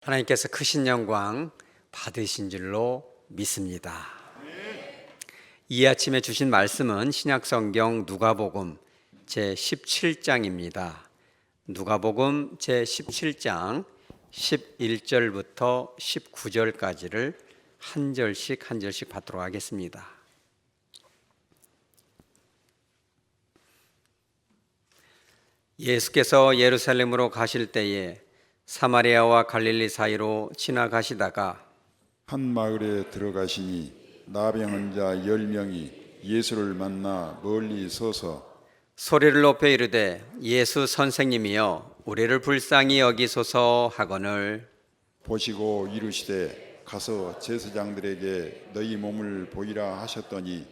하나님께서 크신 영광 받으신 줄로 믿습니다. 이 아침에 주신 말씀은 신약성경 누가복음 제17장입니다. 누가복음 제17장 11절부터 19절까지를 한 절씩 받도록 하겠습니다. 예수께서 예루살렘으로 가실 때에 사마리아와 갈릴리 사이로 지나가시다가 한 마을에 들어가시니 나병한 자 10명이 예수를 만나 멀리 서서 소리를 높여 이르되 예수 선생님이여 우리를 불쌍히 여기소서 하거늘 보시고 이르시되 가서 제사장들에게 너희 몸을 보이라 하셨더니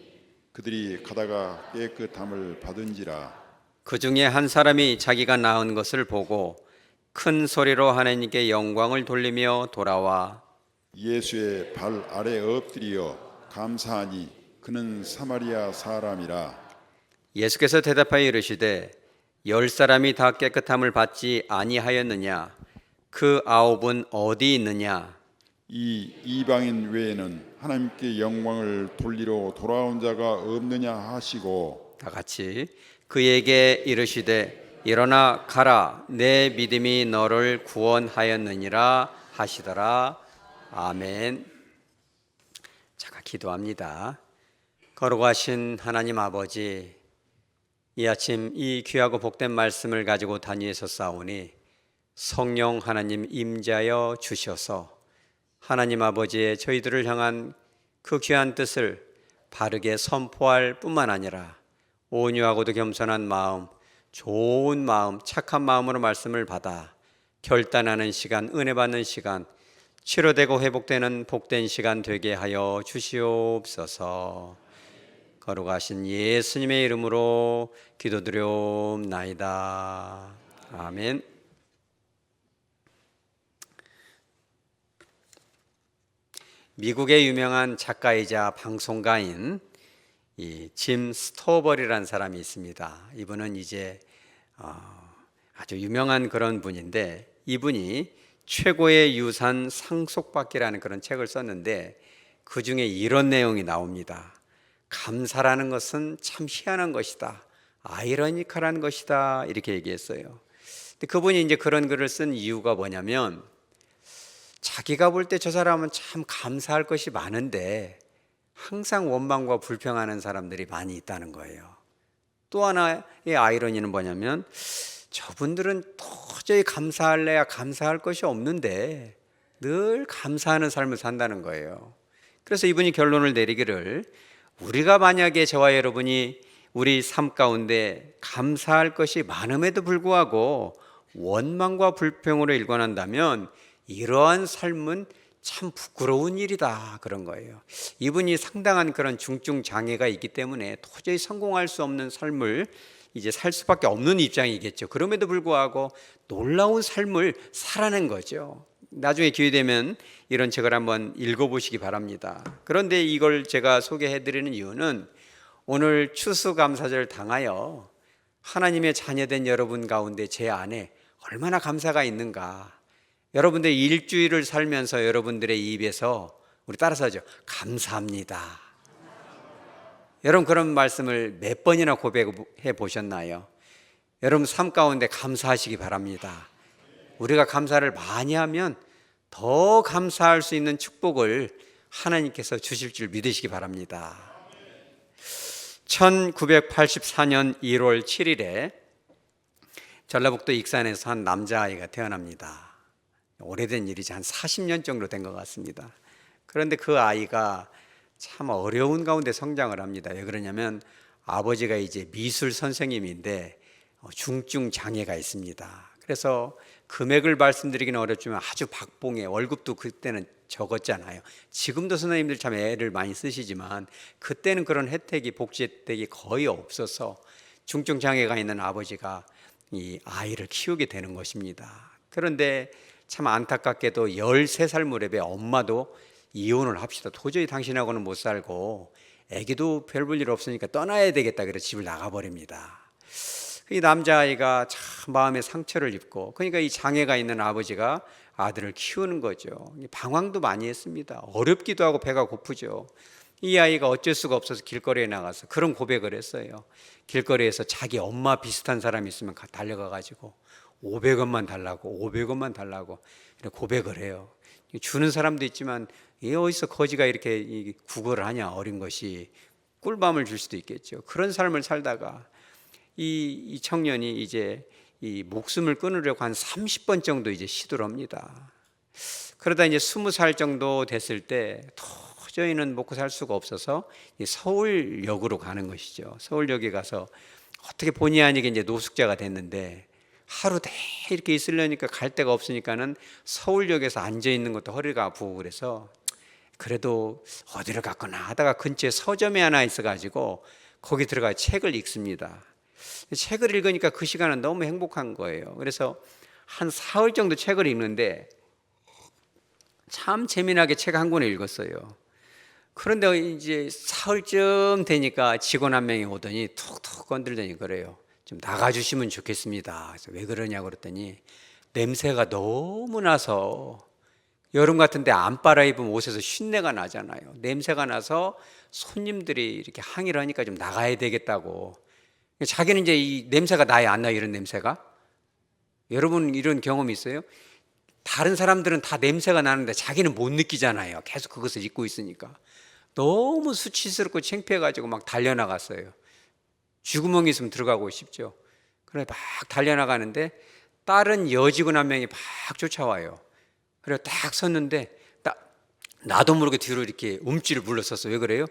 그들이 가다가 깨끗함을 받은지라. 그 중에 한 사람이 자기가 나은 것을 보고 큰 소리로 하나님께 영광을 돌리며 돌아와 예수의 발 아래 엎드리어 감사하니 그는 사마리아 사람이라. 예수께서 대답하여 이르시되 10사람이 다 깨끗함을 받지 아니하였느냐 그 9은 어디 있느냐 이 이방인 외에는 하나님께 영광을 돌리러 돌아온 자가 없느냐 하시고 다 같이 그에게 이르시되 일어나 가라 내 믿음이 너를 구원하였느니라 하시더라. 아멘. 잠깐 기도합니다. 거룩하신 하나님 아버지, 이 아침 이 귀하고 복된 말씀을 가지고 단위에서 싸우니 성령 하나님 임재하여 주셔서 하나님 아버지의 저희들을 향한 그 귀한 뜻을 바르게 선포할 뿐만 아니라 온유하고도 겸손한 마음, 좋은 마음, 착한 마음으로 말씀을 받아 결단하는 시간, 은혜 받는 시간, 치료되고 회복되는 복된 시간 되게 하여 주시옵소서. 거룩하신 예수님의 이름으로 기도드려옵나이다. 아멘. 미국의 유명한 작가이자 방송가인 짐 스토버리라는 사람이 있습니다. 이분은 이제 아주 유명한 그런 분인데 이분이 최고의 유산 상속받기라는 그런 책을 썼는데 그 중에 이런 내용이 나옵니다. 감사라는 것은 참 희한한 것이다. 아이러니컬한 것이다. 이렇게 얘기했어요. 근데 그분이 이제 그런 글을 쓴 이유가 뭐냐면 자기가 볼 때 저 사람은 참 감사할 것이 많은데 항상 원망과 불평하는 사람들이 많이 있다는 거예요. 또 하나의 아이러니는 뭐냐면 저분들은 도저히 감사할래야 감사할 것이 없는데 늘 감사하는 삶을 산다는 거예요. 그래서 이분이 결론을 내리기를 우리가 만약에 저와 여러분이 우리 삶 가운데 감사할 것이 많음에도 불구하고 원망과 불평으로 일관한다면 이러한 삶은 참 부끄러운 일이다 그런 거예요. 이분이 상당한 그런 중증 장애가 있기 때문에 도저히 성공할 수 없는 삶을 이제 살 수밖에 없는 입장이겠죠. 그럼에도 불구하고 놀라운 삶을 살아낸 거죠. 나중에 기회 되면 이런 책을 한번 읽어보시기 바랍니다. 그런데 이걸 제가 소개해드리는 이유는 오늘 추수감사절 당하여 하나님의 자녀된 여러분 가운데 제 안에 얼마나 감사가 있는가. 여러분들 일주일을 살면서 여러분들의 입에서 우리 따라서 하죠. 감사합니다. 여러분 그런 말씀을 몇 번이나 고백해 보셨나요? 여러분 삶 가운데 감사하시기 바랍니다. 우리가 감사를 많이 하면 더 감사할 수 있는 축복을 하나님께서 주실 줄 믿으시기 바랍니다. 1984년 1월 7일에 전라북도 익산에서 한 남자아이가 태어납니다. 오래된 일이지 한 40년 정도 된 것 같습니다. 그런데 그 아이가 참 어려운 가운데 성장을 합니다. 왜 그러냐면 아버지가 이제 미술 선생님인데 중증 장애가 있습니다. 그래서 금액을 말씀드리기는 어렵지만 아주 박봉에 월급도 그때는 적었잖아요. 지금도 선생님들 참 애를 많이 쓰시지만 그때는 그런 혜택이 복지 혜택이 거의 없어서 중증 장애가 있는 아버지가 이 아이를 키우게 되는 것입니다. 그런데 참 안타깝게도 13살 무렵에 엄마도 이혼을 합시다. 도저히 당신하고는 못 살고 애기도 별 볼 일 없으니까 떠나야 되겠다. 그래서 집을 나가버립니다. 이 남자아이가 참 마음에 상처를 입고, 그러니까 이 장애가 있는 아버지가 아들을 키우는 거죠. 방황도 많이 했습니다. 어렵기도 하고 배가 고프죠. 이 아이가 어쩔 수가 없어서 길거리에 나가서 그런 고백을 했어요. 길거리에서 자기 엄마 비슷한 사람이 있으면 달려가 가지고 500원만 달라고 500원만 달라고 이렇게 고백을 해요. 주는 사람도 있지만 이 어디서 거지가 이렇게 구걸을 하냐, 어린 것이. 꿀밤을 줄 수도 있겠죠. 그런 삶을 살다가 이 청년이 이제 이 목숨을 끊으려고 한 30번 정도 이제 시도를 합니다. 그러다 이제 20살 정도 됐을 때 도저히는 먹고 살 수가 없어서 서울역으로 가는 것이죠. 서울역에 가서 어떻게 본의 아니게 이제 노숙자가 됐는데 하루 대 이렇게 있으려니까 갈 데가 없으니까는 서울역에서 앉아 있는 것도 허리가 아프고 그래서 그래도 어디를 갔거나 하다가 근처에 서점이 하나 있어가지고 거기 들어가 책을 읽습니다. 책을 읽으니까 그 시간은 너무 행복한 거예요. 그래서 한 사흘 정도 책을 읽는데 참 재미나게 책 한 권을 읽었어요. 그런데 이제 사흘쯤 되니까 직원 한 명이 오더니 툭툭 건들더니 그래요. 좀 나가주시면 좋겠습니다. 그래서 왜 그러냐고 그랬더니 냄새가 너무 나서 여름 같은데 안 빨아입으면 옷에서 쉰내가 나잖아요. 냄새가 나서 손님들이 이렇게 항의를 하니까 좀 나가야 되겠다고. 자기는 이제 이 냄새가 나야 안 나요, 이런 냄새가? 여러분 이런 경험 있어요? 다른 사람들은 다 냄새가 나는데 자기는 못 느끼잖아요. 계속 그것을 잊고 있으니까. 너무 수치스럽고 창피해가지고 막 달려나갔어요. 쥐구멍이 있으면 들어가고 싶죠. 그래 막 달려나가는데 다른 여직원 한 명이 막 쫓아와요. 그래 딱 섰는데 나도 모르게 뒤로 이렇게 움찔을 물렀었어. 왜 그래요?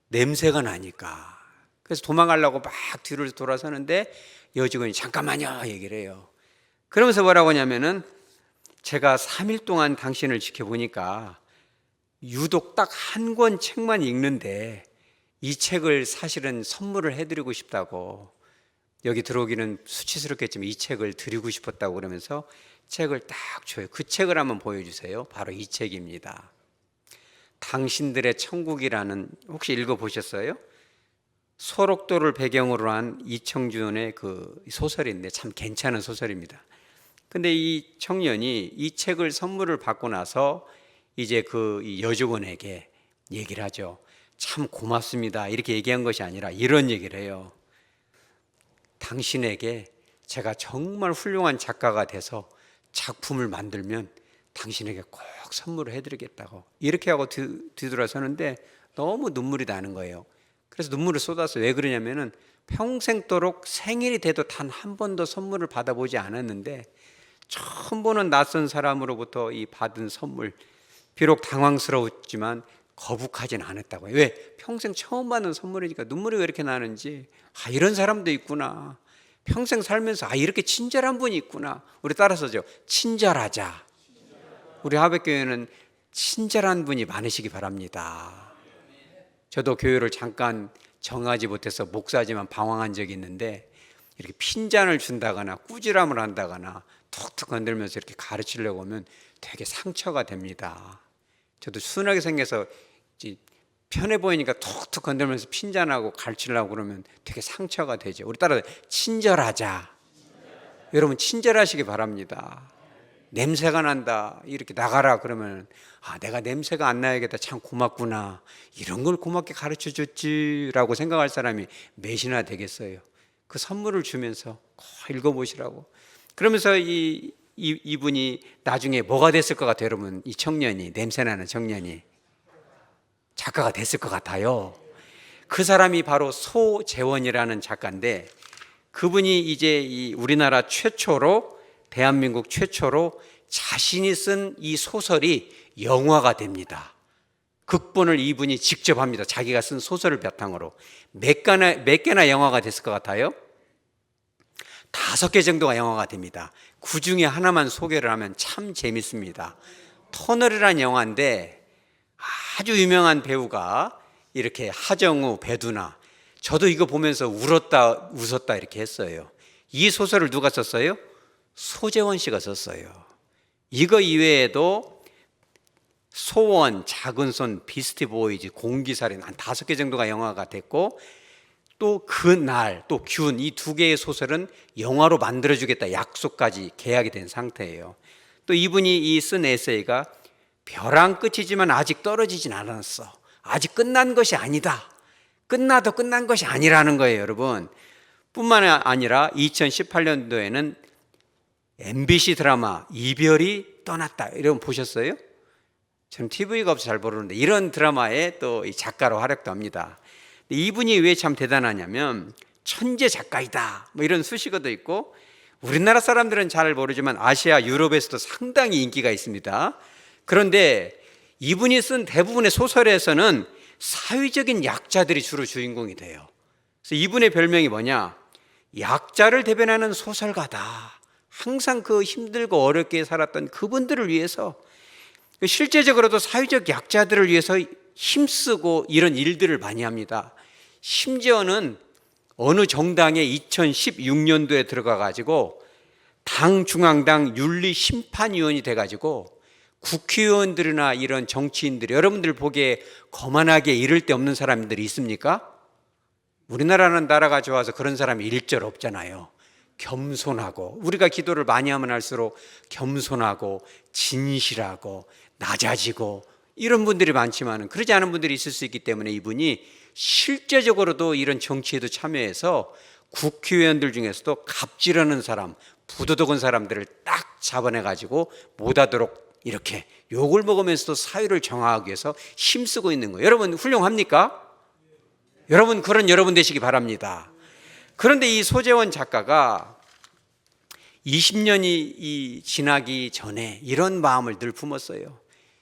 냄새가 나니까. 그래서 도망가려고 막 뒤로 돌아서는데 여직원이 잠깐만요 얘기를 해요. 그러면서 뭐라고 하냐면은 제가 3일 동안 당신을 지켜보니까 유독 딱 한 권 책만 읽는데 이 책을 사실은 선물을 해드리고 싶다고, 여기 들어오기는 수치스럽겠지만 이 책을 드리고 싶었다고 그러면서 책을 딱 줘요. 그 책을 한번 보여주세요. 바로 이 책입니다. 당신들의 천국이라는, 혹시 읽어보셨어요? 소록도를 배경으로 한 이청준의 그 소설인데 참 괜찮은 소설입니다. 근데 이 청년이 이 책을 선물을 받고 나서 이제 그 여직원에게 얘기를 하죠. 참 고맙습니다. 이렇게 얘기한 것이 아니라 이런 얘기를 해요. 당신에게 제가 정말 훌륭한 작가가 돼서 작품을 만들면 당신에게 꼭 선물을 해드리겠다고 이렇게 하고 뒤돌아서는데 너무 눈물이 나는 거예요. 그래서 눈물을 쏟았어요. 왜 그러냐면은 평생도록 생일이 돼도 단 한 번도 선물을 받아보지 않았는데 처음 보는 낯선 사람으로부터 이 받은 선물, 비록 당황스러웠지만 거북하진 않았다고요. 왜? 평생 처음 받는 선물이니까. 눈물이 왜 이렇게 나는지, 이런 사람도 있구나. 평생 살면서 이렇게 친절한 분이 있구나. 우리 따라서죠. 친절하자. 우리 하백교회는 친절한 분이 많으시기 바랍니다. 저도 교회를 잠깐 정하지 못해서 목사지만 방황한 적이 있는데 이렇게 핀잔을 준다거나 꾸지람을 한다거나 툭툭 건들면서 이렇게 가르치려고 하면 되게 상처가 됩니다. 저도 순하게 생겨서 편해 보이니까 툭툭 건들면서 핀잔하고 가르치려고 그러면 되게 상처가 되죠. 우리 따라 친절하자. 여러분 친절하시기 바랍니다. 냄새가 난다 이렇게 나가라 그러면 내가 냄새가 안 나야겠다, 참 고맙구나, 이런 걸 고맙게 가르쳐 줬지라고 생각할 사람이 몇이나 되겠어요. 그 선물을 주면서 꼭 읽어보시라고. 그러면서 이분이 나중에 뭐가 됐을 것 같아요, 여러분? 이 청년이, 냄새나는 청년이 작가가 됐을 것 같아요. 그 사람이 바로 소재원이라는 작가인데 그분이 이제 우리나라 최초로, 대한민국 최초로 자신이 쓴 이 소설이 영화가 됩니다. 극본을 이분이 직접 합니다. 자기가 쓴 소설을 바탕으로. 몇 개나 영화가 됐을 것 같아요? 5개 정도가 영화가 됩니다. 그 중에 하나만 소개를 하면 참 재밌습니다. 터널이라는 영화인데 아주 유명한 배우가 이렇게 하정우, 배두나, 저도 이거 보면서 울었다 웃었다 이렇게 했어요. 이 소설을 누가 썼어요? 소재원 씨가 썼어요. 이거 이외에도 소원, 작은 손, 비스티 보이즈, 공기살인 한 5개 정도가 영화가 됐고 또 그날, 또 균, 이 2개의 소설은 영화로 만들어주겠다 약속까지 계약이 된 상태예요. 또 이분이 이 쓴 에세이가 벼랑 끝이지만 아직 떨어지진 않았어. 아직 끝난 것이 아니다. 끝나도 끝난 것이 아니라는 거예요, 여러분. 뿐만 아니라 2018년도에는 MBC 드라마 이별이 떠났다. 이런 거 보셨어요? 저는 TV가 없어서 잘 모르는데 이런 드라마에 또 이 작가로 활약도 합니다. 이분이 왜 참 대단하냐면 천재 작가이다. 뭐 이런 수식어도 있고 우리나라 사람들은 잘 모르지만 아시아, 유럽에서도 상당히 인기가 있습니다. 그런데 이분이 쓴 대부분의 소설에서는 사회적인 약자들이 주로 주인공이 돼요. 그래서 이분의 별명이 뭐냐? 약자를 대변하는 소설가다. 항상 그 힘들고 어렵게 살았던 그분들을 위해서 실제적으로도 사회적 약자들을 위해서 힘쓰고 이런 일들을 많이 합니다. 심지어는 어느 정당에 2016년도에 들어가 가지고 당 중앙당 윤리심판위원이 돼 가지고 국회의원들이나 이런 정치인들이 여러분들 보기에 거만하게 이를 데 없는 사람들이 있습니까? 우리나라는 나라가 좋아서 그런 사람이 일절 없잖아요. 겸손하고 우리가 기도를 많이 하면 할수록 겸손하고 진실하고 낮아지고 이런 분들이 많지만 그러지 않은 분들이 있을 수 있기 때문에 이분이 실제적으로도 이런 정치에도 참여해서 국회의원들 중에서도 갑질하는 사람, 부도덕한 사람들을 딱 잡아내가지고 못하도록 이렇게 욕을 먹으면서도 사회를 정화하기 위해서 힘쓰고 있는 거예요. 여러분 훌륭합니까? 여러분 그런 여러분 되시기 바랍니다. 그런데 이 소재원 작가가 20년이 지나기 전에 이런 마음을 늘 품었어요.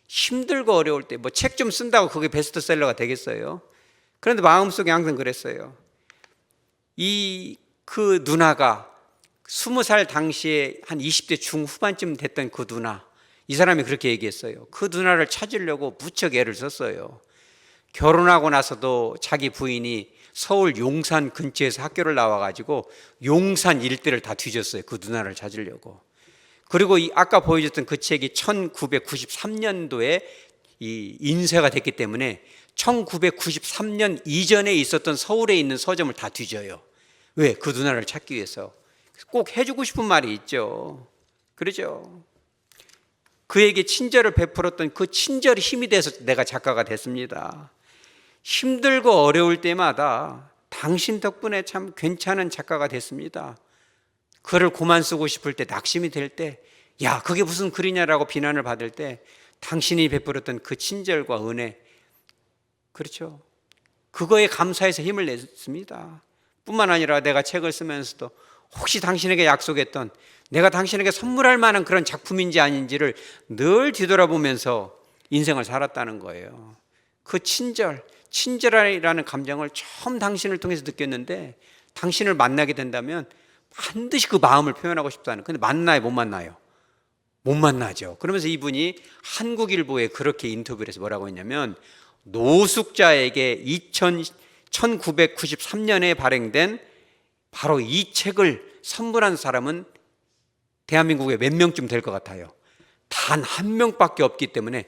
힘들고 어려울 때 뭐 책 좀 쓴다고 그게 베스트셀러가 되겠어요? 그런데 마음속에 항상 그랬어요. 그 누나가 20살 당시에 한 20대 중후반쯤 됐던 그 누나, 이 사람이 그렇게 얘기했어요. 그 누나를 찾으려고 무척 애를 썼어요. 결혼하고 나서도 자기 부인이 서울 용산 근처에서 학교를 나와가지고 용산 일대를 다 뒤졌어요. 그 누나를 찾으려고. 그리고 아까 보여줬던 그 책이 1993년도에 인쇄가 됐기 때문에 1993년 이전에 있었던 서울에 있는 서점을 다 뒤져요. 왜? 그 누나를 찾기 위해서. 꼭 해주고 싶은 말이 있죠. 그러죠. 그에게 친절을 베풀었던 그 친절이 힘이 돼서 내가 작가가 됐습니다. 힘들고 어려울 때마다 당신 덕분에 참 괜찮은 작가가 됐습니다. 글을 그만 쓰고 싶을 때, 낙심이 될 때, 야 그게 무슨 글이냐라고 비난을 받을 때 당신이 베풀었던 그 친절과 은혜, 그렇죠, 그거에 감사해서 힘을 냈습니다. 뿐만 아니라 내가 책을 쓰면서도 혹시 당신에게 약속했던, 내가 당신에게 선물할 만한 그런 작품인지 아닌지를 늘 뒤돌아보면서 인생을 살았다는 거예요. 그 친절이라는 감정을 처음 당신을 통해서 느꼈는데, 당신을 만나게 된다면 반드시 그 마음을 표현하고 싶다는. 근데 만나요, 못 만나요? 못 만나죠. 그러면서 이분이 한국일보에 그렇게 인터뷰를 해서 뭐라고 했냐면, 노숙자에게 1993년에 발행된 바로 이 책을 선물한 사람은 대한민국에 몇 명쯤 될 것 같아요? 단 한 명밖에 없기 때문에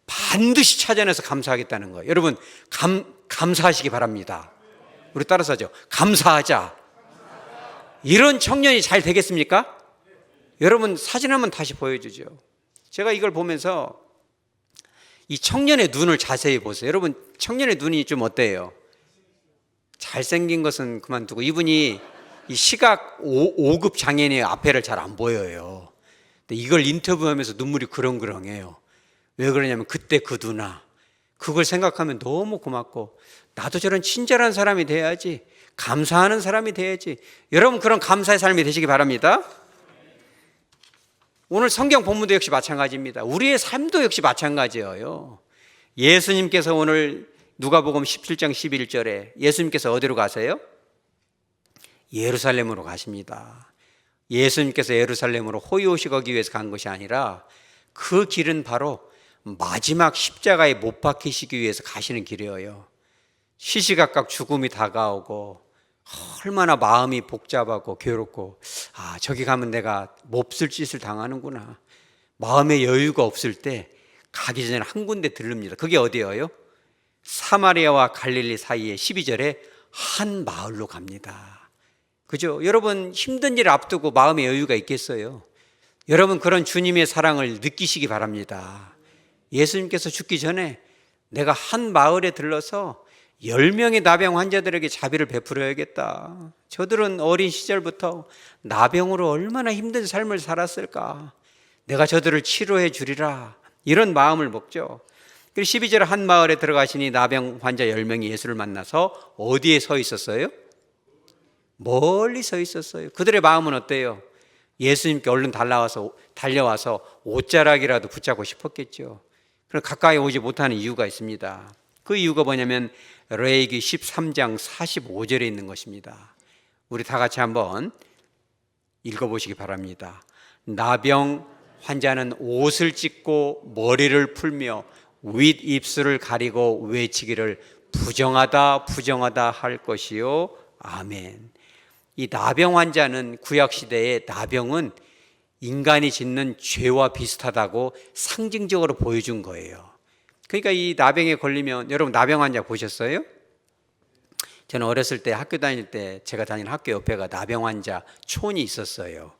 반드시 찾아내서 감사하겠다는 거예요. 여러분 감사하시기 바랍니다. 우리 따라서 하죠. 감사하자. 이런 청년이 잘 되겠습니까? 여러분 사진 한번 다시 보여주죠. 제가 이걸 보면서 이 청년의 눈을 자세히 보세요. 여러분 청년의 눈이 좀 어때요? 잘생긴 것은 그만두고 이분이 이 시각 5급 장애인의 앞에를 잘 안 보여요. 근데 이걸 인터뷰하면서 눈물이 그렁그렁해요. 왜 그러냐면 그때 그 누나, 그걸 생각하면 너무 고맙고, 나도 저런 친절한 사람이 돼야지, 감사하는 사람이 돼야지. 여러분 그런 감사의 삶이 되시기 바랍니다. 오늘 성경 본문도 역시 마찬가지입니다. 우리의 삶도 역시 마찬가지예요. 예수님께서 오늘 누가복음 17장 11절에 예수님께서 어디로 가세요? 예루살렘으로 가십니다. 예수님께서 예루살렘으로 호의호식 하기 위해서 간 것이 아니라 그 길은 바로 마지막 십자가에 못 박히시기 위해서 가시는 길이에요. 시시각각 죽음이 다가오고 얼마나 마음이 복잡하고 괴롭고, 저기 가면 내가 몹쓸 짓을 당하는구나, 마음의 여유가 없을 때 가기 전에 한 군데 들릅니다. 그게 어디예요? 사마리아와 갈릴리 사이에 12절에 한 마을로 갑니다. 그죠? 여러분 힘든 일 앞두고 마음의 여유가 있겠어요? 여러분 그런 주님의 사랑을 느끼시기 바랍니다. 예수님께서 죽기 전에 내가 한 마을에 들러서 10명의 나병 환자들에게 자비를 베풀어야겠다. 저들은 어린 시절부터 나병으로 얼마나 힘든 삶을 살았을까. 내가 저들을 치료해 주리라. 이런 마음을 먹죠. 그리고 12절 한 마을에 들어가시니 나병 환자 10명이 예수를 만나서 어디에 서 있었어요? 멀리 서 있었어요. 그들의 마음은 어때요? 예수님께 얼른 달려와서 옷자락이라도 붙잡고 싶었겠죠. 그럼 가까이 오지 못하는 이유가 있습니다. 그 이유가 뭐냐면 레위기 13장 45절에 있는 것입니다. 우리 다 같이 한번 읽어보시기 바랍니다. 나병 환자는 옷을 찢고 머리를 풀며 윗입술을 가리고 외치기를 부정하다 부정하다 할 것이요 아멘. 이 나병 환자는 구약시대의 나병은 인간이 짓는 죄와 비슷하다고 상징적으로 보여준 거예요. 그러니까 이 나병에 걸리면, 여러분 나병 환자 보셨어요? 저는 어렸을 때 학교 다닐 때 제가 다니는 학교 옆에가 나병 환자 촌이 있었어요.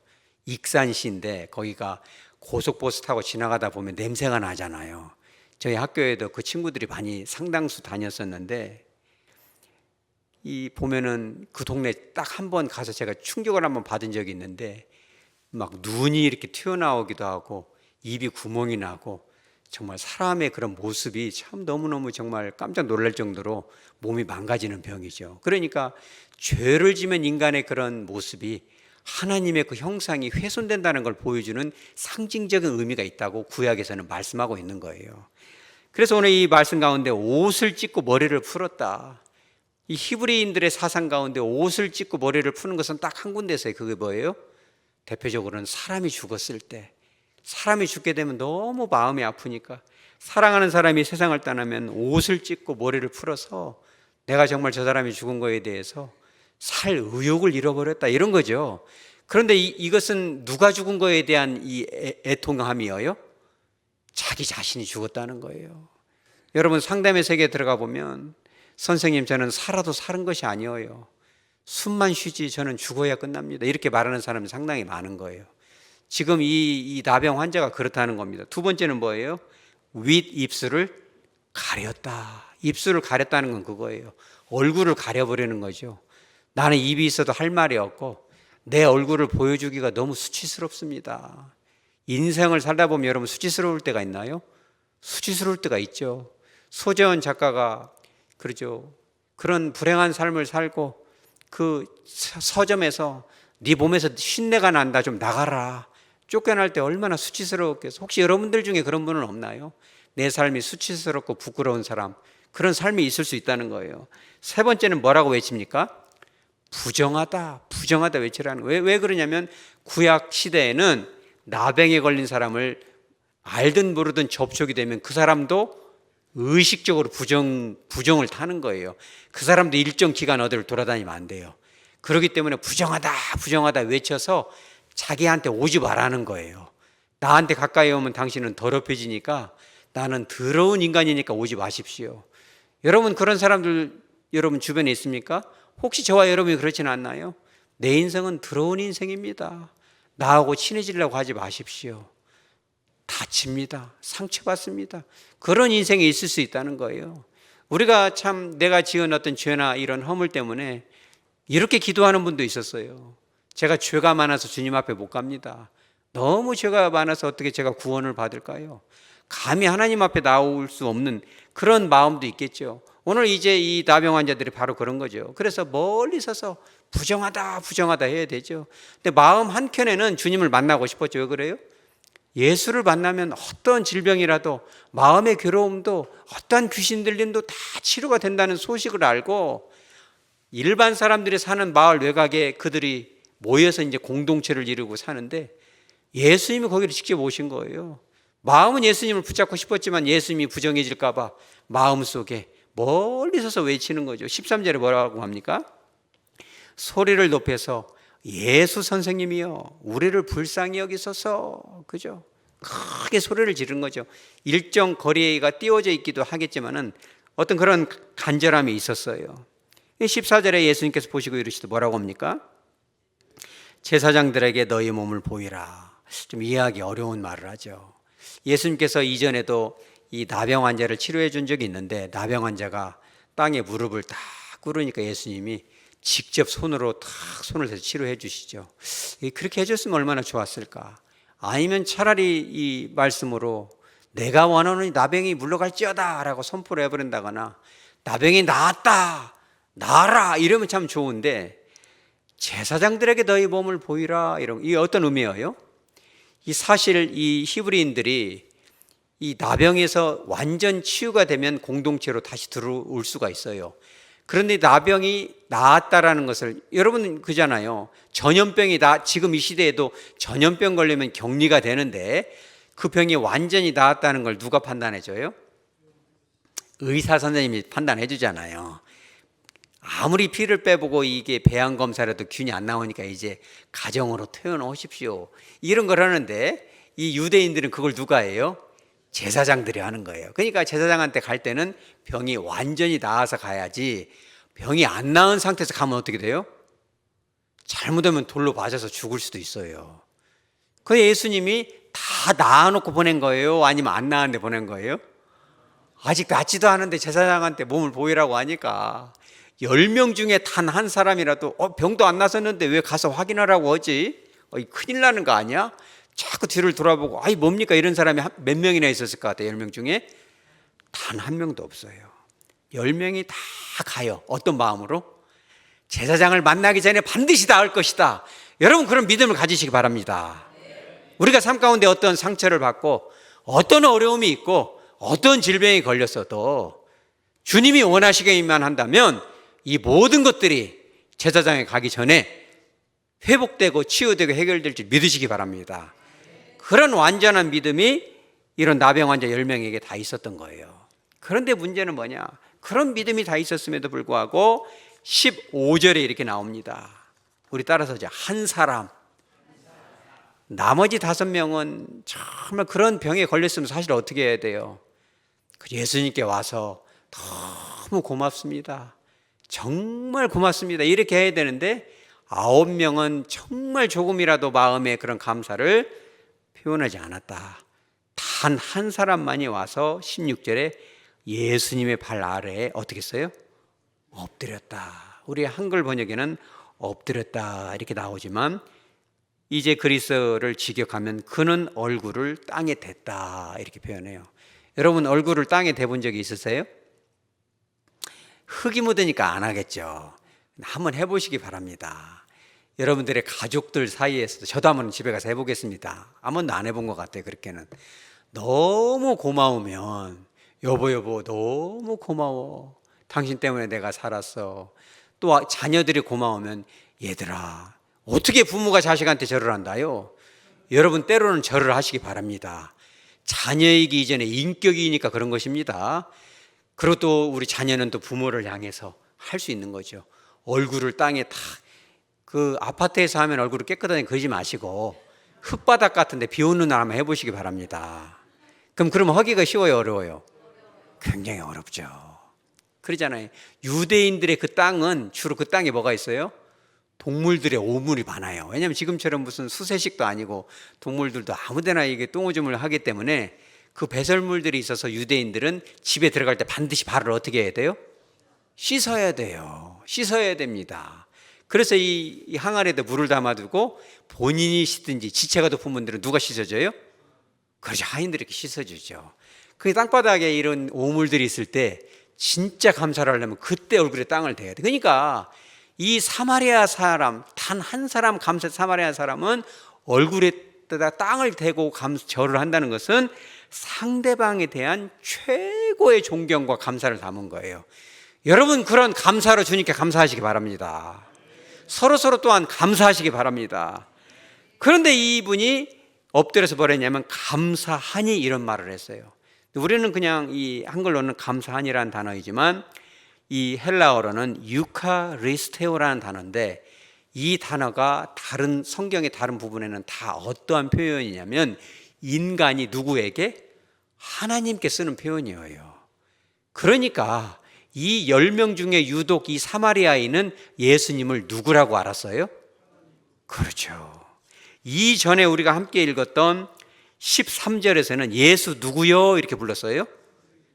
익산시인데 거기가 고속버스 타고 지나가다 보면 냄새가 나잖아요. 저희 학교에도 그 친구들이 많이 상당수 다녔었는데, 이 보면은 그 동네 딱 한 번 가서 제가 충격을 한번 받은 적이 있는데, 막 눈이 이렇게 튀어나오기도 하고 입이 구멍이 나고 정말 사람의 그런 모습이 참 너무너무 정말 깜짝 놀랄 정도로 몸이 망가지는 병이죠. 그러니까 죄를 지면 인간의 그런 모습이 하나님의 그 형상이 훼손된다는 걸 보여주는 상징적인 의미가 있다고 구약에서는 말씀하고 있는 거예요. 그래서 오늘 이 말씀 가운데 옷을 찢고 머리를 풀었다. 이 히브리인들의 사상 가운데 옷을 찢고 머리를 푸는 것은 딱 한 군데서요. 그게 뭐예요? 대표적으로는 사람이 죽었을 때, 사람이 죽게 되면 너무 마음이 아프니까 사랑하는 사람이 세상을 떠나면 옷을 찢고 머리를 풀어서 내가 정말 저 사람이 죽은 거에 대해서 살 의욕을 잃어버렸다, 이런 거죠. 그런데 이것은 누가 죽은 거에 대한 이 애통함이에요? 자기 자신이 죽었다는 거예요. 여러분 상담의 세계에 들어가 보면 선생님 저는 살아도 사는 것이 아니에요. 숨만 쉬지 저는 죽어야 끝납니다. 이렇게 말하는 사람이 상당히 많은 거예요. 지금 이 나병 환자가 그렇다는 겁니다. 두 번째는 뭐예요? 윗입술을 가렸다. 입술을 가렸다는 건 그거예요. 얼굴을 가려버리는 거죠. 나는 입이 있어도 할 말이 없고 내 얼굴을 보여주기가 너무 수치스럽습니다. 인생을 살다 보면 여러분 수치스러울 때가 있나요? 수치스러울 때가 있죠. 소재원 작가가 그러죠. 그런 불행한 삶을 살고 그 서점에서 네 몸에서 쉰내가 난다, 좀 나가라, 쫓겨날 때 얼마나 수치스러웠겠어. 혹시 여러분들 중에 그런 분은 없나요? 내 삶이 수치스럽고 부끄러운 사람, 그런 삶이 있을 수 있다는 거예요. 세 번째는 뭐라고 외칩니까? 부정하다, 부정하다 외치라는 거예요. 왜 그러냐면 구약 시대에는 나병에 걸린 사람을 알든 모르든 접촉이 되면 그 사람도 의식적으로 부정을 타는 거예요. 그 사람도 일정 기간 어디를 돌아다니면 안 돼요. 그렇기 때문에 부정하다 부정하다 외쳐서 자기한테 오지 말라는 거예요. 나한테 가까이 오면 당신은 더럽혀지니까, 나는 더러운 인간이니까 오지 마십시오. 여러분 그런 사람들 여러분 주변에 있습니까? 혹시 저와 여러분이 그렇지는 않나요? 내 인생은 더러운 인생입니다. 나하고 친해지려고 하지 마십시오. 다칩니다. 상처받습니다. 그런 인생이 있을 수 있다는 거예요. 우리가 참 내가 지은 어떤 죄나 이런 허물 때문에 이렇게 기도하는 분도 있었어요. 제가 죄가 많아서 주님 앞에 못 갑니다. 너무 죄가 많아서 어떻게 제가 구원을 받을까요? 감히 하나님 앞에 나올 수 없는 그런 마음도 있겠죠. 오늘 이제 이 나병 환자들이 바로 그런 거죠. 그래서 멀리 서서 부정하다 부정하다 해야 되죠. 근데 마음 한켠에는 주님을 만나고 싶었죠. 왜 그래요? 예수를 만나면 어떤 질병이라도, 마음의 괴로움도, 어떤 귀신 들림도 다 치료가 된다는 소식을 알고 일반 사람들이 사는 마을 외곽에 그들이 모여서 이제 공동체를 이루고 사는데 예수님이 거기를 직접 오신 거예요. 마음은 예수님을 붙잡고 싶었지만 예수님이 부정해질까 봐 마음속에 멀리 서서 외치는 거죠. 13절에 뭐라고 합니까? 소리를 높여서 예수 선생님이여 우리를 불쌍히 여기소서. 그죠? 크게 소리를 지른 거죠. 일정 거리가 띄워져 있기도 하겠지만은 어떤 그런 간절함이 있었어요. 14절에 예수님께서 보시고 이르시되 뭐라고 합니까? 제사장들에게 너희 몸을 보이라. 좀 이해하기 어려운 말을 하죠. 예수님께서 이전에도 이 나병 환자를 치료해 준 적이 있는데 나병 환자가 땅에 무릎을 딱 꿇으니까 예수님이 직접 손으로 탁 손을 대서 치료해 주시죠. 그렇게 해줬으면 얼마나 좋았을까. 아니면 차라리 이 말씀으로 내가 원하는 나병이 물러갈지어다 라고 선포를 해버린다거나 나병이 나았다 나아라 이러면 참 좋은데 제사장들에게 너희 몸을 보이라 이런 이게 어떤 의미예요? 이 사실 이 히브리인들이 이 나병에서 완전 치유가 되면 공동체로 다시 들어올 수가 있어요. 그런데 나병이 나았다라는 것을 여러분 그잖아요. 전염병이 지금 이 시대에도 전염병 걸리면 격리가 되는데 그 병이 완전히 나았다는 걸 누가 판단해 줘요? 의사 선생님이 판단해 주잖아요. 아무리 피를 빼보고 이게 배양 검사라도 균이 안 나오니까 이제 가정으로 퇴원하십시오. 이런 걸 하는데 이 유대인들은 그걸 누가 해요? 제사장들이 하는 거예요. 그러니까 제사장한테 갈 때는 병이 완전히 나아서 가야지 병이 안 나은 상태에서 가면 어떻게 돼요? 잘못하면 돌로 맞아서 죽을 수도 있어요. 그 예수님이 다 나아놓고 보낸 거예요? 아니면 안 나았는데 보낸 거예요? 아직 낫지도 않은데 제사장한테 몸을 보이라고 하니까 10명 중에 단 한 사람이라도 병도 안 나섰는데 왜 가서 확인하라고 하지? 큰일 나는 거 아니야? 자꾸 뒤를 돌아보고 뭡니까 이런 사람이 몇 명이나 있었을 것 같아요. 10명 중에 단 한 명도 없어요. 10명이 다 가요. 어떤 마음으로? 제사장을 만나기 전에 반드시 닿을 것이다. 여러분 그런 믿음을 가지시기 바랍니다. 우리가 삶 가운데 어떤 상처를 받고 어떤 어려움이 있고 어떤 질병이 걸렸어도 주님이 원하시기만 한다면 이 모든 것들이 제사장에 가기 전에 회복되고 치유되고 해결될지 믿으시기 바랍니다. 그런 완전한 믿음이 이런 나병 환자 10명에게 다 있었던 거예요. 그런데 문제는 뭐냐? 그런 믿음이 다 있었음에도 불구하고 15절에 이렇게 나옵니다. 우리 따라서 이제 한 사람, 나머지 5명은 정말 그런 병에 걸렸으면 사실 어떻게 해야 돼요? 예수님께 와서 너무 고맙습니다. 정말 고맙습니다. 이렇게 해야 되는데 9명은 정말 조금이라도 마음에 그런 감사를 표현하지 않았다. 단 한 사람만이 와서 16절에 예수님의 발 아래에 어떻게 써요? 엎드렸다. 우리 한글 번역에는 엎드렸다 이렇게 나오지만 이제 그리스어를 직역하면 그는 얼굴을 땅에 댔다 이렇게 표현해요. 여러분 얼굴을 땅에 대본 적이 있으세요? 흙이 묻으니까 안 하겠죠. 한번 해보시기 바랍니다. 여러분들의 가족들 사이에서도 저도 한번 집에 가서 해보겠습니다. 한 번도 안 해본 것 같아요. 그렇게는 너무 고마우면 여보 너무 고마워. 당신 때문에 내가 살았어. 또 자녀들이 고마우면 얘들아 어떻게 부모가 자식한테 절을 한다요? 여러분 때로는 절을 하시기 바랍니다. 자녀이기 이전에 인격이니까 그런 것입니다. 그리고 또 우리 자녀는 또 부모를 향해서 할 수 있는 거죠. 얼굴을 땅에 탁 그 아파트에서 하면 얼굴을 깨끗하게 그리지 마시고 흙바닥 같은데 비 오는 날 한번 해보시기 바랍니다. 그럼 하기가 쉬워요, 어려워요? 굉장히 어렵죠. 그러잖아요. 유대인들의 그 땅은 주로 그 땅에 뭐가 있어요? 동물들의 오물이 많아요. 왜냐하면 지금처럼 무슨 수세식도 아니고 동물들도 아무데나 이게 똥오줌을 하기 때문에 그 배설물들이 있어서 유대인들은 집에 들어갈 때 반드시 발을 어떻게 해야 돼요? 씻어야 돼요. 씻어야 됩니다. 그래서 이 항아리에다 물을 담아두고 본인이 씻든지 지체가 높은 분들은 누가 씻어줘요? 그렇죠. 하인들이 이렇게 씻어주죠. 그 땅바닥에 이런 오물들이 있을 때 진짜 감사를 하려면 그때 얼굴에 땅을 대야 돼. 그러니까 이 사마리아 사람, 단 한 사람 사마리아 사람은 얼굴에다 땅을 대고 절을 한다는 것은 상대방에 대한 최고의 존경과 감사를 담은 거예요. 여러분 그런 감사로 주님께 감사하시기 바랍니다. 서로 또한 감사하시기 바랍니다. 그런데 이분이 엎드려서 뭐라 했냐면 감사하니 이런 말을 했어요. 우리는 그냥 이 한글로는 감사하니라는 단어이지만 이 헬라어로는 유카리스테오라는 단어인데 이 단어가 다른 성경의 다른 부분에는 다 어떠한 표현이냐면 인간이 누구에게? 하나님께 쓰는 표현이에요. 그러니까 이 10명 중에 유독 이 사마리아인은 예수님을 누구라고 알았어요? 그렇죠. 이전에 우리가 함께 읽었던 13절에서는 예수 누구요? 이렇게 불렀어요.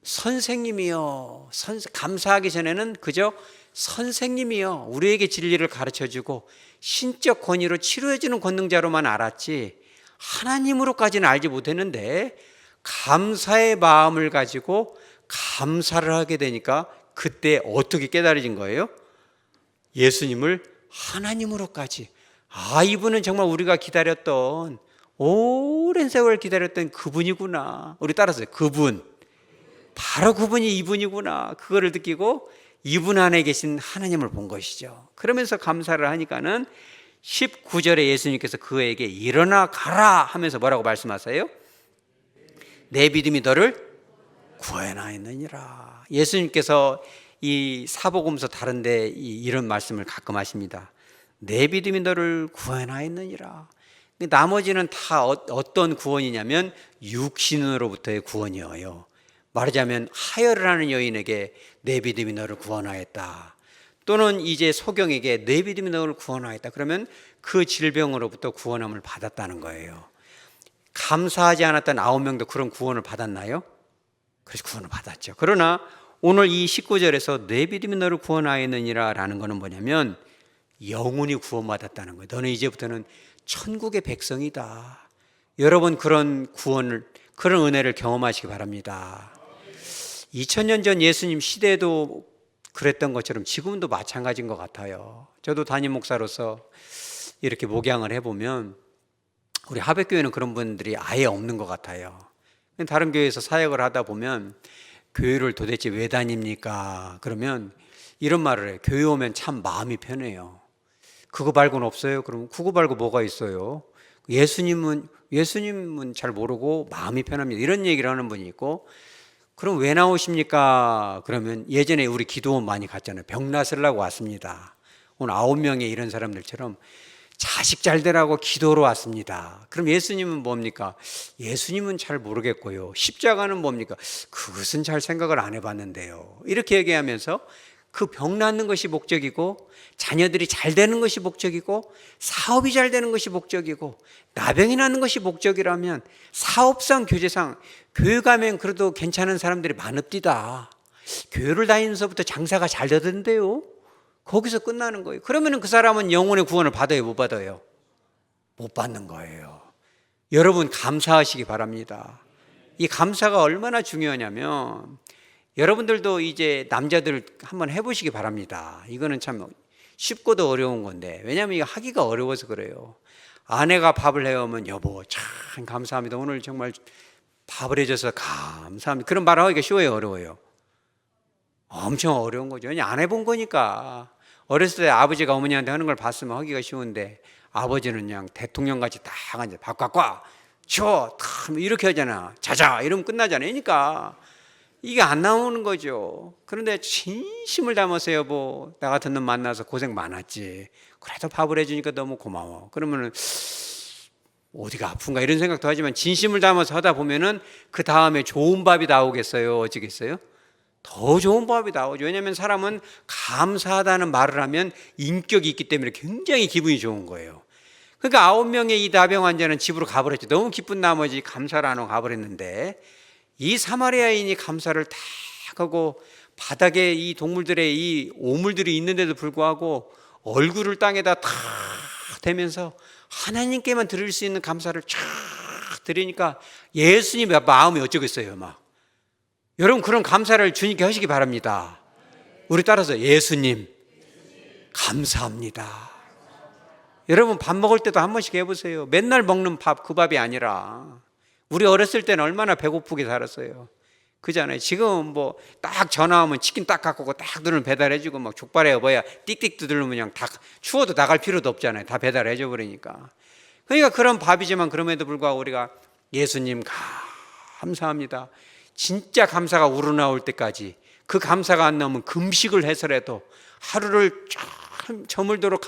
선생님이요. 감사하기 전에는 그저 선생님이요. 우리에게 진리를 가르쳐주고 신적 권위로 치료해주는 권능자로만 알았지 하나님으로까지는 알지 못했는데 감사의 마음을 가지고 감사를 하게 되니까 그때 어떻게 깨달아진 거예요? 예수님을 하나님으로까지. 이분은 정말 우리가 기다렸던 오랜 세월 기다렸던 그분이구나. 우리 따라서 그분. 바로 그분이 이분이구나. 그거를 느끼고 이분 안에 계신 하나님을 본 것이죠. 그러면서 감사를 하니까는 19절에 예수님께서 그에게 일어나 가라 하면서 뭐라고 말씀하세요? 내 믿음이 너를 구원하였느니라. 예수님께서 이 사복음서 다른데 이런 말씀을 가끔 하십니다. 내 믿음이 너를 구원하였느니라. 나머지는 다 어떤 구원이냐면 육신으로부터의 구원이에요. 말하자면 하혈을 하는 여인에게 내 믿음이 너를 구원하였다. 또는 이제 소경에게 내 믿음이 너를 구원하였다. 그러면 그 질병으로부터 구원함을 받았다는 거예요. 감사하지 않았던 9명도 그런 구원을 받았나요? 그래서 구원을 받았죠. 그러나 오늘 이 19절에서 내 믿음이 너를 구원하였느니라 라는 것은 뭐냐면 영혼이 구원받았다는 거예요. 너는 이제부터는 천국의 백성이다. 여러분 그런 구원을, 그런 은혜를 경험하시기 바랍니다. 2000년 전 예수님 시대에도 그랬던 것처럼 지금도 마찬가지인 것 같아요. 저도 담임 목사로서 이렇게 목양을 해보면 우리 하백교회는 그런 분들이 아예 없는 것 같아요. 다른 교회에서 사역을 하다 보면 교회를 도대체 왜 다닙니까? 그러면 이런 말을 해요. 교회 오면 참 마음이 편해요. 그거 말고는 없어요? 그럼 그거 말고 뭐가 있어요? 예수님은 잘 모르고 마음이 편합니다. 이런 얘기를 하는 분이 있고, 그럼 왜 나오십니까? 그러면 예전에 우리 기도원 많이 갔잖아요. 병 나으려고 왔습니다. 오늘 9명의 이런 사람들처럼 자식 잘 되라고 기도로 왔습니다. 그럼 예수님은 뭡니까? 예수님은 잘 모르겠고요. 십자가는 뭡니까? 그것은 잘 생각을 안 해봤는데요. 이렇게 얘기하면서 그 병 낫는 것이 목적이고 자녀들이 잘 되는 것이 목적이고 사업이 잘 되는 것이 목적이고 나병이 나는 것이 목적이라면 사업상 교제상 교회 가면 그래도 괜찮은 사람들이 많읍디다. 교회를 다니면서부터 장사가 잘 되던데요. 거기서 끝나는 거예요. 그러면 그 사람은 영혼의 구원을 받아요, 못 받아요? 못 받는 거예요. 여러분 감사하시기 바랍니다. 이 감사가 얼마나 중요하냐면 여러분들도 이제 남자들 한번 해보시기 바랍니다. 이거는 참 쉽고도 어려운 건데, 왜냐하면 이거 하기가 어려워서 그래요. 아내가 밥을 해오면 여보 참 감사합니다. 오늘 정말 밥을 해줘서 감사합니다. 그런 말 하기가 쉬워요, 어려워요? 엄청 어려운 거죠. 왜냐 안 해본 거니까. 어렸을 때 아버지가 어머니한테 하는 걸 봤으면 하기가 쉬운데 아버지는 그냥 대통령같이 딱 앉아 밥 갖고 와 줘 이렇게 하잖아. 자자 이러면 끝나잖아요. 그러니까 이게 안 나오는 거죠. 그런데 진심을 담아서 여보 나 같은 놈 만나서 고생 많았지. 그래도 밥을 해주니까 너무 고마워. 그러면은 어디가 아픈가 이런 생각도 하지만 진심을 담아서 하다 보면은 그 다음에 좋은 밥이 나오겠어요? 어찌겠어요? 더 좋은 밥이 나오죠. 왜냐하면 사람은 감사하다는 말을 하면 인격이 있기 때문에 굉장히 기분이 좋은 거예요. 그러니까 9명의 이 나병 환자는 집으로 가버렸죠. 너무 기쁜 나머지 감사를 안 하고 가버렸는데 이 사마리아인이 감사를 다 하고 바닥에 이 동물들의 이 오물들이 있는데도 불구하고 얼굴을 땅에다 탁 대면서 하나님께만 드릴 수 있는 감사를 쫙 드리니까 예수님의 마음이 어쩌겠어요, 막. 여러분 그런 감사를 주님께 하시기 바랍니다. 우리 따라서 예수님 감사합니다. 여러분 밥 먹을 때도 한 번씩 해보세요. 맨날 먹는 밥, 그 밥이 아니라 우리 어렸을 때는 얼마나 배고프게 살았어요. 그잖아요. 지금 뭐 딱 전화하면 치킨 딱 갖고 딱 누르면 배달해주고 막 족발에 뭐야 띡띡 두드리면 그냥 다 추워도 나갈 필요도 없잖아요. 다 배달해줘 버리니까. 그러니까 그런 밥이지만 그럼에도 불구하고 우리가 예수님 감사합니다. 진짜 감사가 우러나올 때까지 그 감사가 안 나오면 금식을 해서라도 하루를 저물도록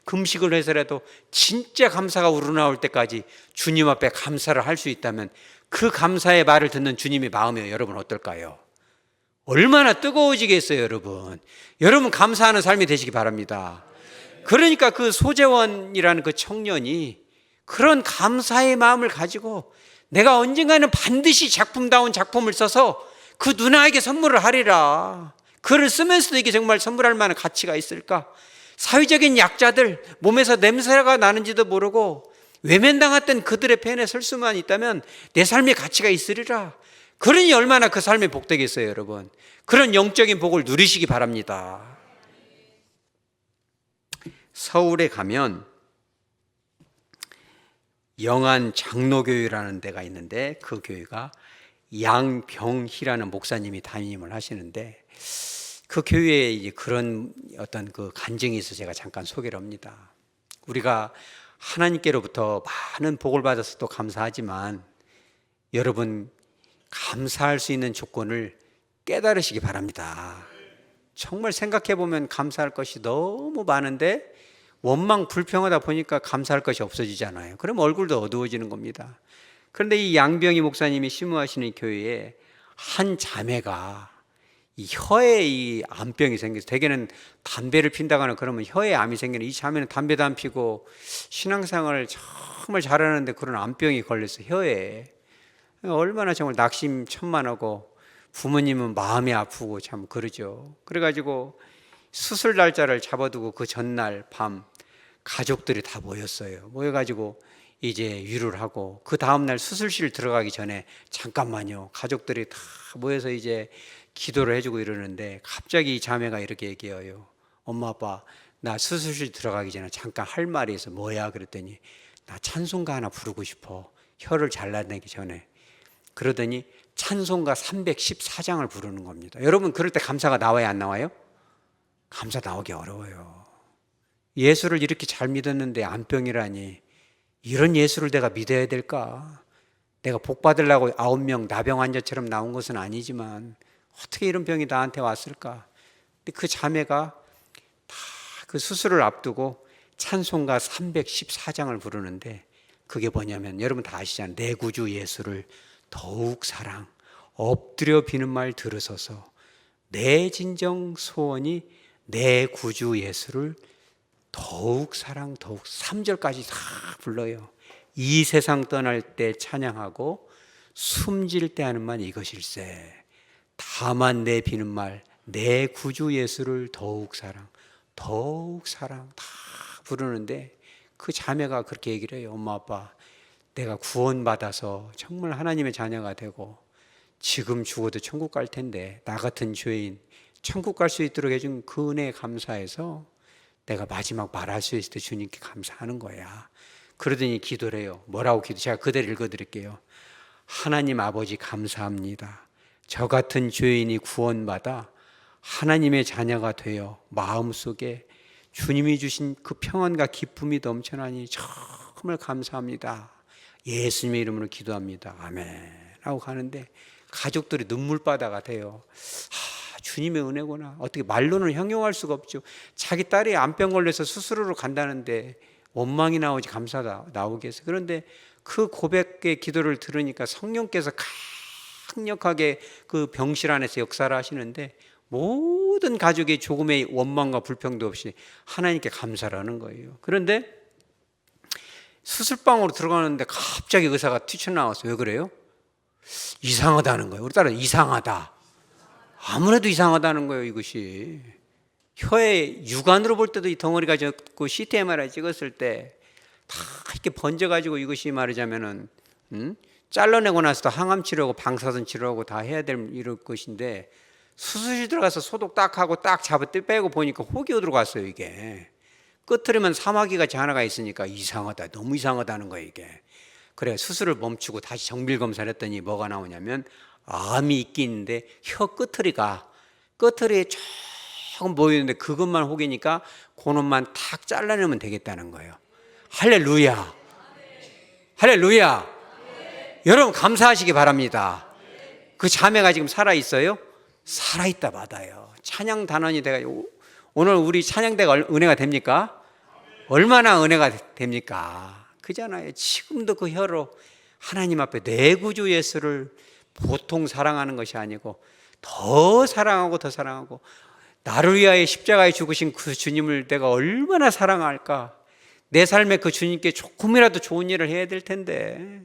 금식을 해서라도 진짜 감사가 우러나올 때까지 주님 앞에 감사를 할 수 있다면 그 감사의 말을 듣는 주님의 마음이 여러분 어떨까요? 얼마나 뜨거워지겠어요, 여러분. 여러분 감사하는 삶이 되시기 바랍니다. 그러니까 그 소재원이라는 그 청년이 그런 감사의 마음을 가지고 내가 언젠가는 반드시 작품다운 작품을 써서 그 누나에게 선물을 하리라. 글을 쓰면서도 이게 정말 선물할 만한 가치가 있을까? 사회적인 약자들, 몸에서 냄새가 나는지도 모르고 외면당했던 그들의 편에 설 수만 있다면 내 삶의 가치가 있으리라. 그러니 얼마나 그 삶이 복되겠어요, 여러분. 그런 영적인 복을 누리시기 바랍니다. 서울에 가면 영안 장로교회라는 데가 있는데 그 교회가 양병희라는 목사님이 담임을 하시는데 그 교회에 이제 그런 어떤 그 간증이 있어서 제가 잠깐 소개를 합니다. 우리가 하나님께로부터 많은 복을 받아서 또 감사하지만 여러분 감사할 수 있는 조건을 깨달으시기 바랍니다. 정말 생각해 보면 감사할 것이 너무 많은데 원망 불평하다 보니까 감사할 것이 없어지잖아요. 그럼 얼굴도 어두워지는 겁니다. 그런데 이 양병희 목사님이 심무하시는 교회에 한 자매가 이 혀에 이 암병이 생겨서 대개는 담배를 핀다거나 그러면 혀에 암이 생기는 이 자매는 담배도 안 피고 신앙생활을 정말 잘하는데 그런 암병이 걸려서 혀에 얼마나 정말 낙심천만하고 부모님은 마음이 아프고 참 그러죠. 그래가지고 수술 날짜를 잡아두고 그 전날 밤 가족들이 다 모였어요. 모여가지고 이제 위로를 하고 그 다음날 수술실 들어가기 전에 잠깐만요. 가족들이 다 모여서 이제 기도를 해주고 이러는데 갑자기 이 자매가 이렇게 얘기해요. 엄마 아빠 나 수술실 들어가기 전에 잠깐 할 말이 있어. 뭐야? 그랬더니 나 찬송가 하나 부르고 싶어. 혀를 잘라내기 전에. 그러더니 찬송가 314장을 부르는 겁니다. 여러분 그럴 때 감사가 나와요, 안 나와요? 감사 나오기 어려워요. 예수를 이렇게 잘 믿었는데 암병이라니 이런 예수를 내가 믿어야 될까? 내가 복 받으려고 9명 나병 환자처럼 나온 것은 아니지만 어떻게 이런 병이 나한테 왔을까? 근데 그 자매가 다 그 수술을 앞두고 찬송가 314장을 부르는데 그게 뭐냐면 여러분 다 아시잖아요. 내 구주 예수를 더욱 사랑 엎드려 비는 말 들으소서 내 진정 소원이 내 구주 예수를 더욱 사랑 더욱 3절까지 다 불러요. 이 세상 떠날 때 찬양하고 숨질 때 하는 말 이것일세 다만 내 비는 말 내 구주 예수를 더욱 사랑 다 부르는데 그 자매가 그렇게 얘기를 해요. 엄마 아빠 내가 구원받아서 정말 하나님의 자녀가 되고 지금 죽어도 천국 갈 텐데 나 같은 죄인 천국 갈 수 있도록 해준 그 은혜에 감사해서 내가 마지막 말할 수 있을 때 주님께 감사하는 거야. 그러더니 기도를 해요. 뭐라고 기도? 제가 그대로 읽어드릴게요. 하나님 아버지 감사합니다. 저 같은 죄인이 구원받아 하나님의 자녀가 되어 마음속에 주님이 주신 그 평안과 기쁨이 넘쳐나니 정말 감사합니다. 예수님의 이름으로 기도합니다. 아멘 하고 가는데 가족들이 눈물바다가 돼요. 주님의 은혜구나. 어떻게 말로는 형용할 수가 없죠. 자기 딸이 암병 걸려서 수술으로 간다는데 원망이 나오지 감사가 나오겠어요. 그런데 그 고백의 기도를 들으니까 성령께서 강력하게 그 병실 안에서 역사를 하시는데 모든 가족의 조금의 원망과 불평도 없이 하나님께 감사를 하는 거예요. 그런데 수술방으로 들어가는데 갑자기 의사가 튀쳐나와서 왜 그래요? 이상하다는 거예요. 우리 딸은 이상하다. 아무래도 이상하다는 거예요. 이것이 혀에 육안으로 볼 때도 이 덩어리가 적고 CT MRI 찍었을 때 다 이렇게 번져가지고 이것이 말하자면은 잘라내고 나서도 항암 치료하고 방사선 치료하고 다 해야 될 이럴 것인데 수술실 들어가서 소독 딱 하고 딱 잡아 빼고 보니까 혹이 들어갔어요. 이게 끝으로면 사마귀같이 하나가 있으니까 이상하다. 너무 이상하다는 거예요. 이게 그래 수술을 멈추고 다시 정밀 검사를 했더니 뭐가 나오냐면 암이 있긴 있는데 혀 끝털이에 조금 보이는데 그것만 혹이니까 그놈만 탁 잘라내면 되겠다는 거예요. 할렐루야. 할렐루야. 여러분 감사하시기 바랍니다. 그 자매가 지금 살아있어요? 살아있다 받아요. 찬양 단원이 돼가지고 오늘 우리 찬양대가 은혜가 됩니까? 얼마나 은혜가 됩니까? 그잖아요. 지금도 그 혀로 하나님 앞에 내 구주 예수를 보통 사랑하는 것이 아니고 더 사랑하고 더 사랑하고 나를 위하여 십자가에 죽으신 그 주님을 내가 얼마나 사랑할까? 내 삶에 그 주님께 조금이라도 좋은 일을 해야 될 텐데,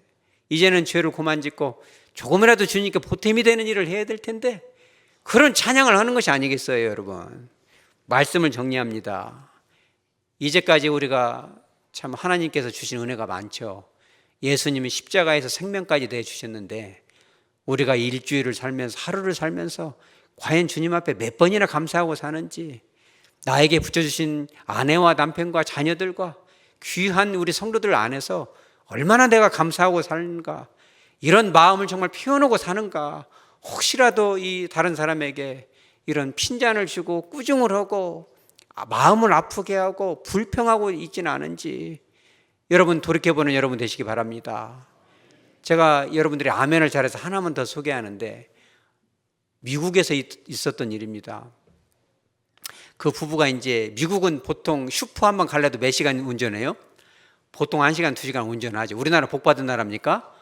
이제는 죄를 그만 짓고 조금이라도 주님께 보탬이 되는 일을 해야 될 텐데, 그런 찬양을 하는 것이 아니겠어요, 여러분? 말씀을 정리합니다. 이제까지 우리가 참 하나님께서 주신 은혜가 많죠. 예수님이 십자가에서 생명까지 내주셨는데, 우리가 일주일을 살면서, 하루를 살면서 과연 주님 앞에 몇 번이나 감사하고 사는지, 나에게 붙여주신 아내와 남편과 자녀들과 귀한 우리 성도들 안에서 얼마나 내가 감사하고 사는가, 이런 마음을 정말 표현하고 사는가. 혹시라도 이 다른 사람에게 이런 핀잔을 주고 꾸중을 하고 마음을 아프게 하고 불평하고 있지는 않은지 여러분 돌이켜보는 여러분 되시기 바랍니다. 제가 여러분들이 아멘을 잘해서 하나만 더 소개하는데, 미국에서 있었던 일입니다. 그 부부가 이제, 미국은 보통 슈퍼 한번 갈래도 몇 시간 운전해요? 보통 1시간, 2시간 운전하죠. 우리나라 복받은 나라입니까?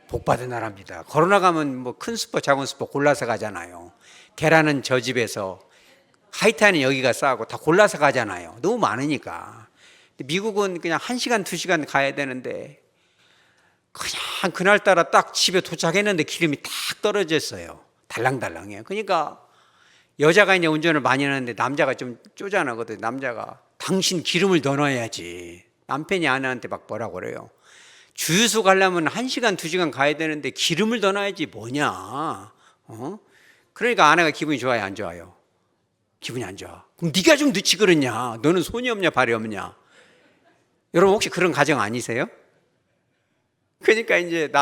복받은 나라입니다. 코로나 가면 뭐 큰 슈퍼, 작은 슈퍼 골라서 가잖아요. 계란은 저 집에서, 하이타는 여기가 싸고 다 골라서 가잖아요. 너무 많으니까. 미국은 그냥 1시간, 2시간 가야 되는데, 그냥 그날따라 딱 집에 도착했는데 기름이 딱 떨어졌어요. 달랑달랑해요. 그러니까 여자가 이제 운전을 많이 하는데 남자가 좀 쪼잔하거든요. 남자가, 당신 기름을 더 넣어야지. 남편이 아내한테 막 뭐라고 그래요. 주유소 가려면 1시간, 2시간 가야 되는데 기름을 더 넣어야지 뭐냐. 그러니까 아내가 기분이 좋아요, 안 좋아요? 기분이 안 좋아. 그럼 네가 좀 넣지 그랬냐? 너는 손이 없냐, 발이 없냐? 여러분 혹시 그런 가정 아니세요? 그러니까 이제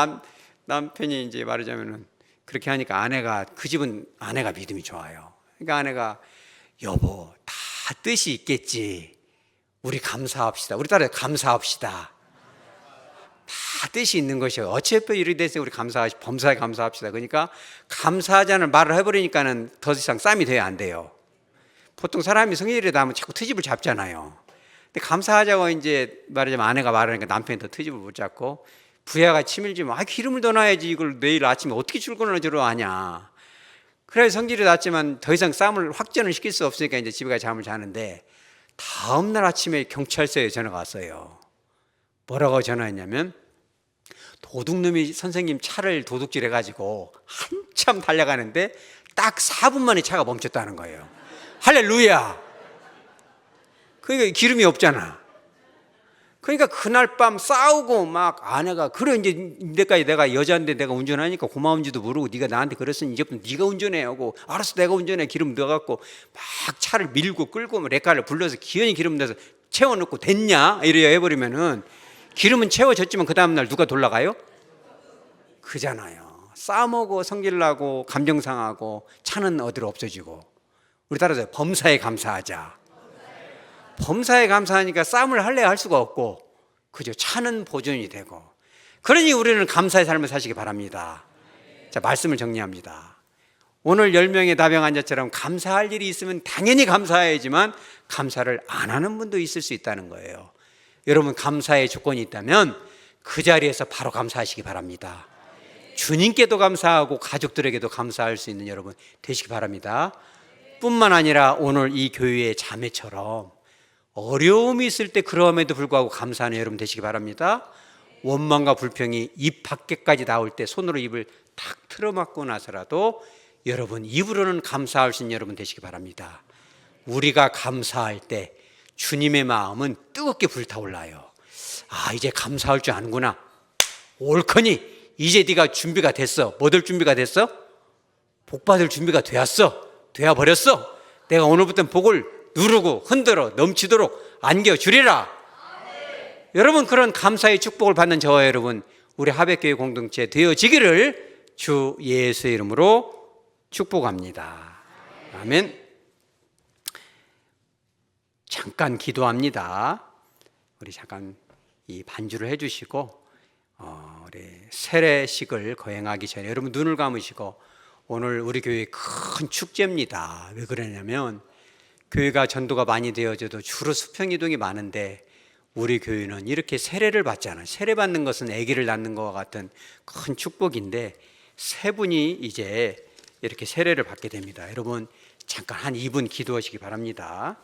남편이 이제 말하자면은 그렇게 하니까 아내가, 그 집은 아내가 믿음이 좋아요. 그러니까 아내가, 여보, 다 뜻이 있겠지. 우리 감사합시다. 우리 딸에 감사합시다. 다 뜻이 있는 것이요. 어차피 이리 돼서 우리 범사에 감사합시다. 그러니까 감사하자는 말을 해버리니까는 더 이상 싸움이 돼야 안 돼요. 보통 사람이 성질이라도 하면 자꾸 트집을 잡잖아요. 근데 감사하자고 이제 말하자면 아내가 말하니까 남편이 더 트집을 못 잡고, 부하가 치밀지면, 기름을 더 놔야지. 이걸 내일 아침에 어떻게 출근을 저러 하냐. 그래서 성질이 났지만 더 이상 싸움을 확전을 시킬 수 없으니까 이제 집에 가서 잠을 자는데, 다음날 아침에 경찰서에 전화가 왔어요. 뭐라고 전화했냐면, 도둑놈이 선생님 차를 도둑질 해가지고 한참 달려가는데 딱 4분 만에 차가 멈췄다는 거예요. 할렐루야. 그러니까 기름이 없잖아. 그러니까 그날 밤 싸우고 막 아내가, 그래 이제 이때까지 내가 여자인데 내가 운전하니까 고마운지도 모르고 네가 나한테 그랬으니 이제부터 네가 운전해 하고, 알았어 내가 운전해. 기름 넣어갖고 막 차를 밀고 끌고 레카를 불러서 기어이 기름 넣어서 채워넣고 됐냐 이래야 해버리면은, 기름은 채워졌지만 그 다음날 누가 돌아가요? 그잖아요. 싸우고 성질나고 감정 상하고 차는 어디로 없어지고. 우리 따라서 범사에 감사하자. 범사에 감사하니까 싸움을 할래야 할 수가 없고, 그죠? 차는 보존이 되고. 그러니 우리는 감사의 삶을 사시기 바랍니다. 자, 말씀을 정리합니다. 오늘 10명의 다병 환자처럼 감사할 일이 있으면 당연히 감사해야지만 감사를 안 하는 분도 있을 수 있다는 거예요. 여러분, 감사의 조건이 있다면 그 자리에서 바로 감사하시기 바랍니다. 주님께도 감사하고 가족들에게도 감사할 수 있는 여러분 되시기 바랍니다. 뿐만 아니라 오늘 이 교회의 자매처럼 어려움이 있을 때 그럼에도 불구하고 감사하는 여러분 되시기 바랍니다. 원망과 불평이 입 밖에까지 나올 때 손으로 입을 탁 틀어막고 나서라도 여러분 입으로는 감사할 수 있는 여러분 되시기 바랍니다. 우리가 감사할 때 주님의 마음은 뜨겁게 불타올라요. 이제 감사할 줄 아는구나. 옳거니 이제 네가 준비가 됐어. 뭐 될 준비가 됐어? 복 받을 준비가 되었어. 되어 버렸어. 내가 오늘부터 복을 누르고 흔들어 넘치도록 안겨주리라. 여러분, 그런 감사의 축복을 받는 저와 여러분, 우리 하백교회 공동체 되어지기를 주 예수의 이름으로 축복합니다. 아멘. 잠깐 기도합니다. 우리 잠깐 이 반주를 해주시고 우리 세례식을 거행하기 전에 여러분 눈을 감으시고, 오늘 우리 교회 큰 축제입니다. 왜 그러냐면 교회가 전도가 많이 되어져도 주로 수평이동이 많은데 우리 교회는 이렇게 세례를 받잖아요. 세례 받는 것은 아기를 낳는 것과 같은 큰 축복인데, 세 분이 이제 이렇게 세례를 받게 됩니다. 여러분 잠깐 한 2분 기도하시기 바랍니다.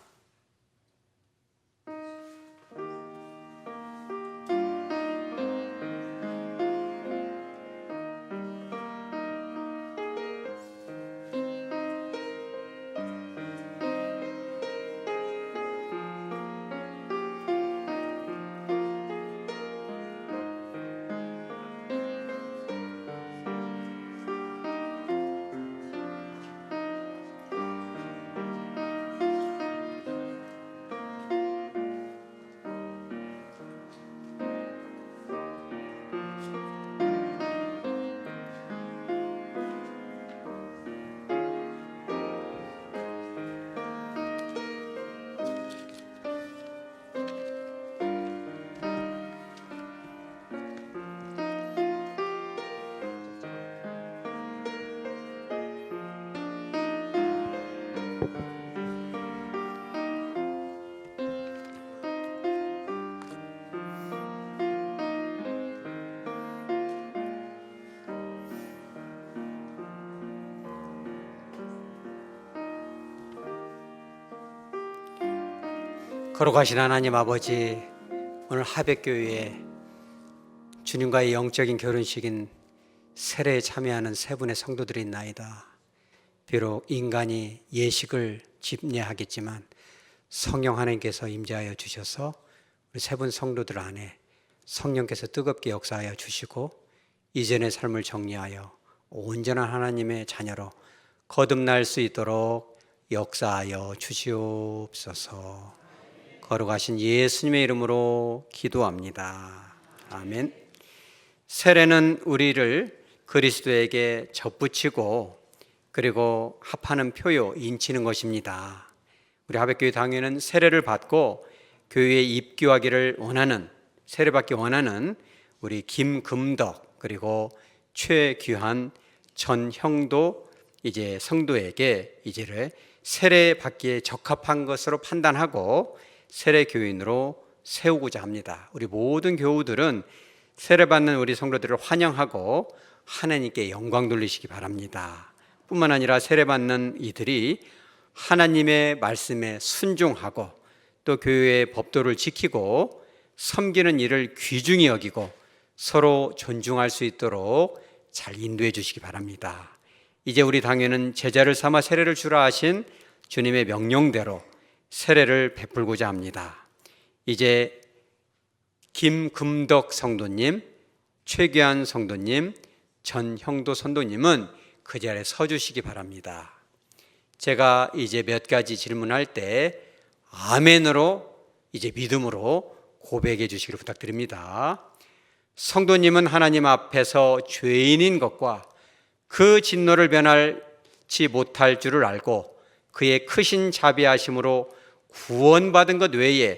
거룩하신 하나님 아버지, 오늘 하백교회에 주님과의 영적인 결혼식인 세례에 참여하는 세 분의 성도들이 있나이다. 비록 인간이 예식을 집례하겠지만 성령 하나님께서 임재하여 주셔서 우리 세 분 성도들 안에 성령께서 뜨겁게 역사하여 주시고 이전의 삶을 정리하여 온전한 하나님의 자녀로 거듭날 수 있도록 역사하여 주시옵소서. 거룩하신 예수님의 이름으로 기도합니다. 아멘. 세례는 우리를 그리스도에게 접붙이고 그리고 합하는 표요, 인치는 것입니다. 우리 하백교회 당회는 세례를 받고 교회에 입교하기를 원하는, 세례받기 원하는 우리 김금덕 그리고 최귀한 전형도 이제 성도에게 이제를 세례받기에 적합한 것으로 판단하고 세례교인으로 세우고자 합니다. 우리 모든 교우들은 세례받는 우리 성도들을 환영하고 하나님께 영광 돌리시기 바랍니다. 뿐만 아니라 세례받는 이들이 하나님의 말씀에 순종하고 또 교회의 법도를 지키고 섬기는 일을 귀중히 여기고 서로 존중할 수 있도록 잘 인도해 주시기 바랍니다. 이제 우리 당회는 제자를 삼아 세례를 주라 하신 주님의 명령대로 세례를 베풀고자 합니다. 이제 김금덕 성도님, 최귀한 성도님, 전형도 성도님은 그 자리에 서주시기 바랍니다. 제가 이제 몇 가지 질문할 때 아멘으로 이제 믿음으로 고백해 주시기를 부탁드립니다. 성도님은 하나님 앞에서 죄인인 것과 그 진노를 변할지 못할 줄을 알고 그의 크신 자비하심으로 구원받은 것 외에